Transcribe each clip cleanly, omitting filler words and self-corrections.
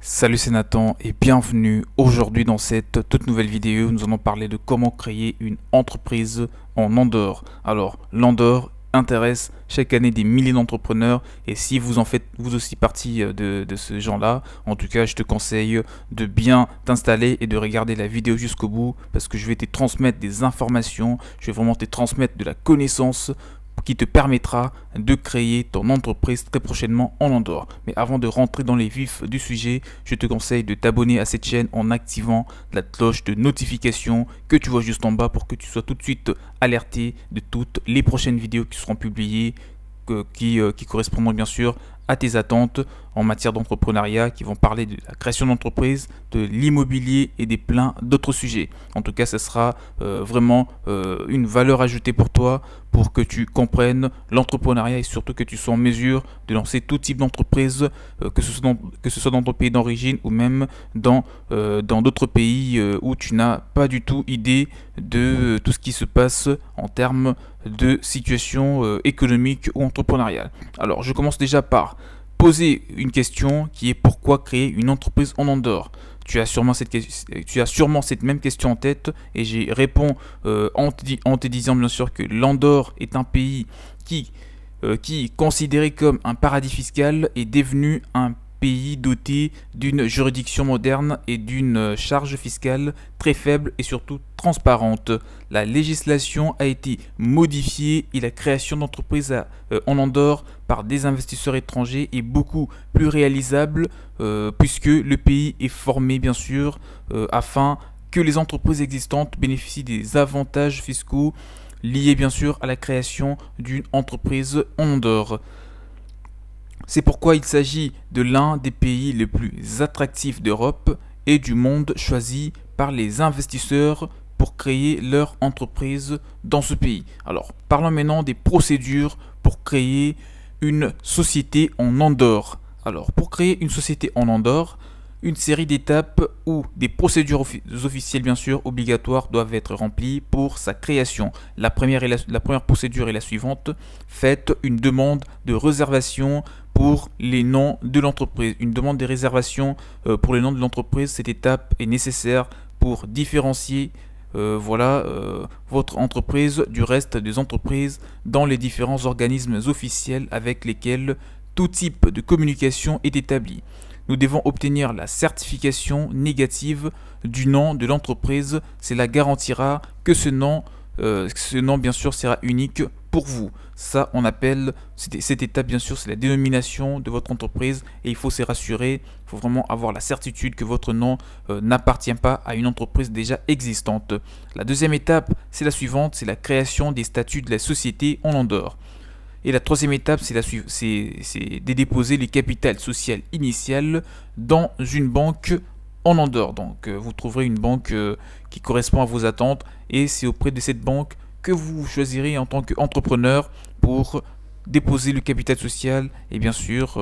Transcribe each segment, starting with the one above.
Salut, c'est Nathan et bienvenue. Aujourd'hui dans cette toute nouvelle vidéo, nous allons parler de comment créer une entreprise en Andorre. Alors, l'Andorre intéresse chaque année des milliers d'entrepreneurs et si vous en faites vous aussi partie de ce genre-là, en tout cas je te conseille de bien t'installer et de regarder la vidéo jusqu'au bout parce que je vais te transmettre des informations, je vais vraiment te transmettre de la connaissance qui te permettra de créer ton entreprise très prochainement en Andorre. Mais avant de rentrer dans les vifs du sujet, je te conseille de t'abonner à cette chaîne en activant la cloche de notification que tu vois juste en bas pour que tu sois tout de suite alerté de toutes les prochaines vidéos qui seront publiées, qui correspondront bien sûr à tes attentes en matière d'entrepreneuriat, qui vont parler de la création d'entreprise, de l'immobilier et des plein d'autres sujets. En tout cas, ce sera vraiment une valeur ajoutée pour toi, pour que tu comprennes l'entrepreneuriat et surtout que tu sois en mesure de lancer tout type d'entreprise, que ce soit dans ton pays d'origine ou même dans d'autres pays où tu n'as pas du tout idée de tout ce qui se passe en termes de situation économique ou entrepreneuriale. Alors, je commence déjà par poser une question qui est: pourquoi créer une entreprise en Andorre? Tu as sûrement cette même question en tête et j'y réponds en te disant bien sûr que l'Andorre est un pays qui, considéré comme un paradis fiscal, est devenu un pays doté d'une juridiction moderne et d'une charge fiscale très faible et surtout transparente. La législation a été modifiée et la création d'entreprises en Andorre par des investisseurs étrangers est beaucoup plus réalisable puisque le pays est formé bien sûr afin que les entreprises existantes bénéficient des avantages fiscaux liés bien sûr à la création d'une entreprise en Andorre. C'est pourquoi il s'agit de l'un des pays les plus attractifs d'Europe et du monde choisi par les investisseurs pour créer leur entreprise dans ce pays. Alors, parlons maintenant des procédures pour créer une société en Andorre. Alors, pour créer une société en Andorre, une série d'étapes ou des procédures officielles bien sûr obligatoires doivent être remplies pour sa création. La première procédure est la suivante: faites une demande de réservation pour les noms de l'entreprise. Une demande de réservation pour les noms de l'entreprise, cette étape est nécessaire pour différencier votre entreprise du reste des entreprises dans les différents organismes officiels avec lesquels tout type de communication est établi. Nous devons obtenir la certification négative du nom de l'entreprise. Cela garantira que ce nom bien sûr sera unique pour vous. Ça, on appelle cette étape bien sûr, c'est la dénomination de votre entreprise et il faut se rassurer, il faut vraiment avoir la certitude que votre nom n'appartient pas à une entreprise déjà existante. La deuxième étape, c'est la suivante, c'est la création des statuts de la société en Andorre. Et la troisième étape, c'est de déposer le capital social initial dans une banque en Andorre. Donc, vous trouverez une banque qui correspond à vos attentes et c'est auprès de cette banque que vous choisirez en tant qu'entrepreneur pour déposer le capital social et bien sûr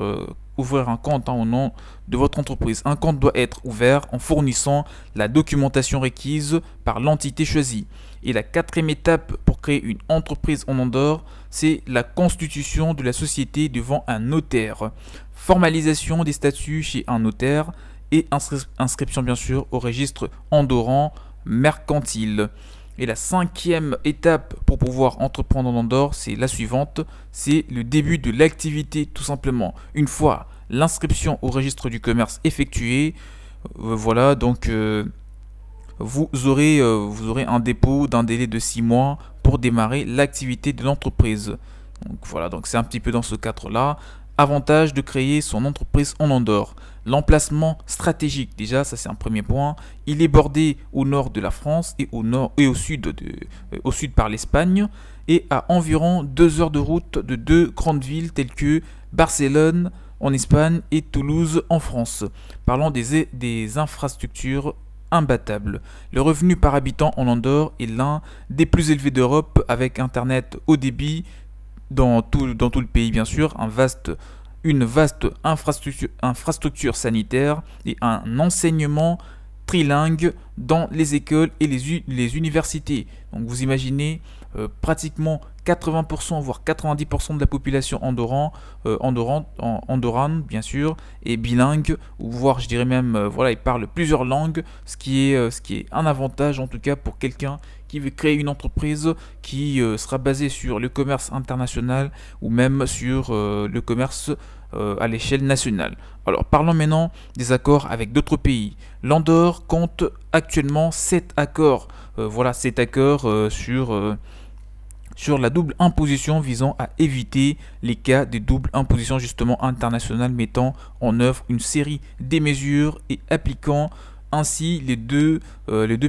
ouvrir un compte au nom de votre entreprise. Un compte doit être ouvert en fournissant la documentation requise par l'entité choisie. Et la quatrième étape pour créer une entreprise en Andorre, c'est la constitution de la société devant un notaire. Formalisation des statuts chez un notaire et inscription bien sûr au registre andorran mercantile. Et la cinquième étape pour pouvoir entreprendre en Andorre, c'est la suivante, c'est le début de l'activité tout simplement. Une fois l'inscription au registre du commerce effectuée, voilà donc vous aurez un dépôt d'un délai de 6 mois pour démarrer l'activité de l'entreprise. Donc voilà, donc c'est un petit peu dans ce cadre-là. Avantage de créer son entreprise en Andorre. L'emplacement stratégique, déjà, ça c'est un premier point. Il est bordé au nord de la France et au sud par l'Espagne et à environ 2 heures de route de deux grandes villes telles que Barcelone en Espagne et Toulouse en France. Parlons des infrastructures imbattables. Le revenu par habitant en Andorre est l'un des plus élevés d'Europe avec Internet haut débit dans tout le pays bien sûr, une vaste infrastructure sanitaire et un enseignement trilingue dans les écoles et les universités. Donc vous imaginez pratiquement 80% voire 90% de la population andorrane bien sûr, est bilingue, ou voire je dirais même voilà, il parle plusieurs langues, ce qui est un avantage en tout cas pour quelqu'un qui veut créer une entreprise qui sera basée sur le commerce international ou même sur le commerce à l'échelle nationale. Alors parlons maintenant des accords avec d'autres pays. L'Andorre compte actuellement 7 accords, voilà 7 accords sur la double imposition visant à éviter les cas de double imposition justement internationale, mettant en œuvre une série de mesures et appliquant ainsi les deux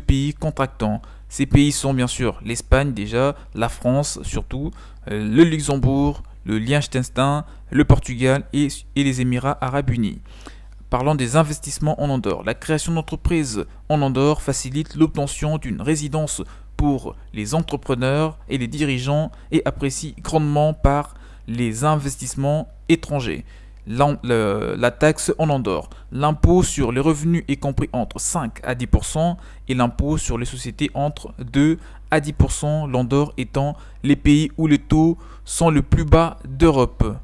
pays contractants. Ces pays sont bien sûr l'Espagne déjà, la France surtout, le Luxembourg, le Liechtenstein, le Portugal et les Émirats Arabes Unis. Parlant des investissements en Andorre, la création d'entreprises en Andorre facilite l'obtention d'une résidence pour les entrepreneurs et les dirigeants et apprécie grandement par les investissements étrangers. La taxe en Andorre. L'impôt sur les revenus est compris entre 5 à 10% et l'impôt sur les sociétés entre 2 à 10%, l'Andorre étant les pays où les taux sont le plus bas d'Europe.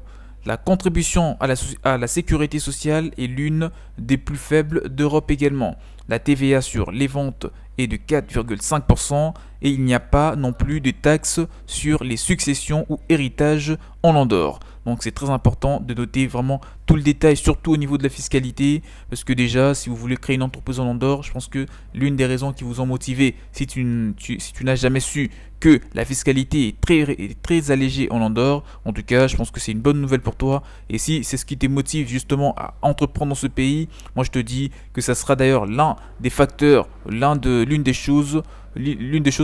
La contribution à la sécurité sociale est l'une des plus faibles d'Europe également. La TVA sur les ventes est de 4,5% et il n'y a pas non plus de taxes sur les successions ou héritages en Andorre. Donc c'est très important de noter vraiment tout le détail, surtout au niveau de la fiscalité, parce que déjà, si vous voulez créer une entreprise en Andorre, je pense que l'une des raisons qui vous ont motivé, si tu n'as jamais su que la fiscalité est très allégée en Andorre, en tout cas, je pense que c'est une bonne nouvelle pour toi. Et si c'est ce qui te motive justement à entreprendre dans ce pays, moi je te dis que ça sera d'ailleurs l'un des facteurs, l'une des choses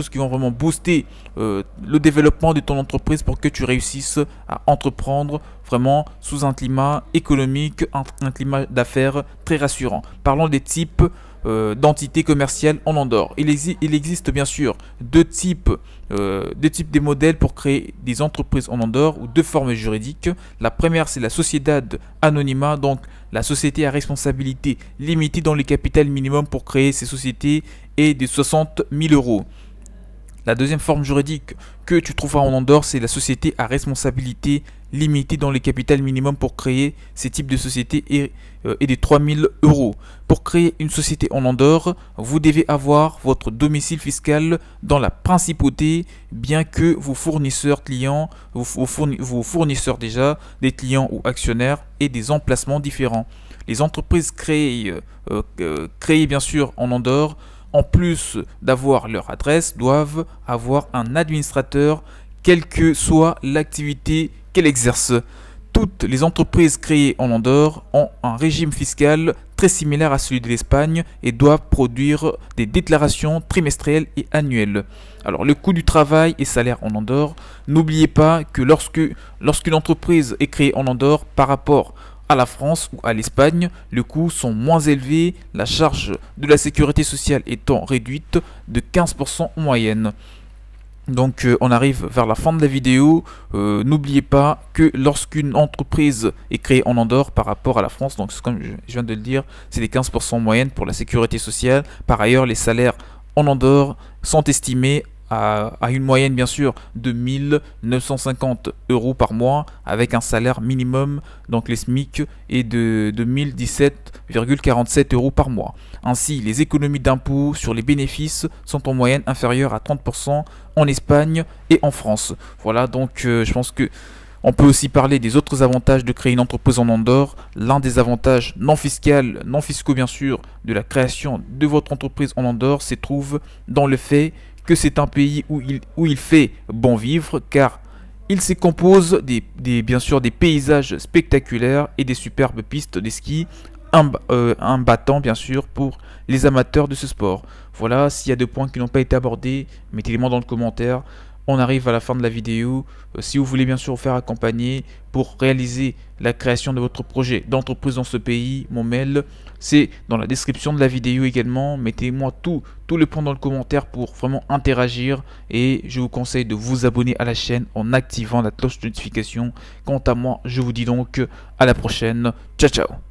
qui vont vraiment booster le développement de ton entreprise pour que tu réussisses à entreprendre vraiment sous un climat économique, un climat d'affaires très rassurant. Parlons des types d'entités commerciales en Andorre. Il existe bien sûr deux types des modèles pour créer des entreprises en Andorre, ou deux formes juridiques. La première, c'est la Sociedad Anonyma, donc la société à responsabilité limitée dont le capital minimum pour créer ces sociétés est de 60 000 euros. La deuxième forme juridique que tu trouveras en Andorre, c'est la société à responsabilité limitée dont le capital minimum pour créer ces types de sociétés est de 3 000 euros. Pour créer une société en Andorre, vous devez avoir votre domicile fiscal dans la principauté, bien que vos fournisseurs clients, vos fournisseurs déjà, des clients ou actionnaires aient des emplacements différents. Les entreprises créées bien sûr en Andorre, en plus d'avoir leur adresse, doivent avoir un administrateur, quelle que soit l'activité qu'elle exerce. Toutes les entreprises créées en Andorre ont un régime fiscal très similaire à celui de l'Espagne et doivent produire des déclarations trimestrielles et annuelles. Alors, le coût du travail et salaire en Andorre, n'oubliez pas que lorsqu'une entreprise est créée en Andorre par rapport à la France ou à l'Espagne, les coûts sont moins élevés, la charge de la sécurité sociale étant réduite de 15% en moyenne. Donc on arrive vers la fin de la vidéo. N'oubliez pas que lorsqu'une entreprise est créée en Andorre par rapport à la France, donc comme je viens de le dire, c'est des 15% en moyenne pour la sécurité sociale. Par ailleurs, les salaires en Andorre sont estimés à une moyenne bien sûr de 1 950 euros par mois, avec un salaire minimum, donc les SMIC, est de 1017,47 euros par mois. Ainsi, les économies d'impôts sur les bénéfices sont en moyenne inférieures à 30% en Espagne et en France. Voilà, donc je pense que on peut aussi parler des autres avantages de créer une entreprise en Andorre. L'un des avantages non fiscaux bien sûr, de la création de votre entreprise en Andorre se trouve dans le fait que c'est un pays où il fait bon vivre, car il se compose bien sûr des paysages spectaculaires et des superbes pistes de ski, un battant bien sûr pour les amateurs de ce sport. Voilà, s'il y a des points qui n'ont pas été abordés, mettez-les-moi dans le commentaire. On arrive à la fin de la vidéo. Si vous voulez bien sûr vous faire accompagner pour réaliser la création de votre projet d'entreprise dans ce pays, mon mail c'est dans la description de la vidéo également. Mettez-moi tous les points dans le commentaire pour vraiment interagir, et je vous conseille de vous abonner à la chaîne en activant la cloche de notification. Quant à moi, je vous dis donc à la prochaine. Ciao ciao.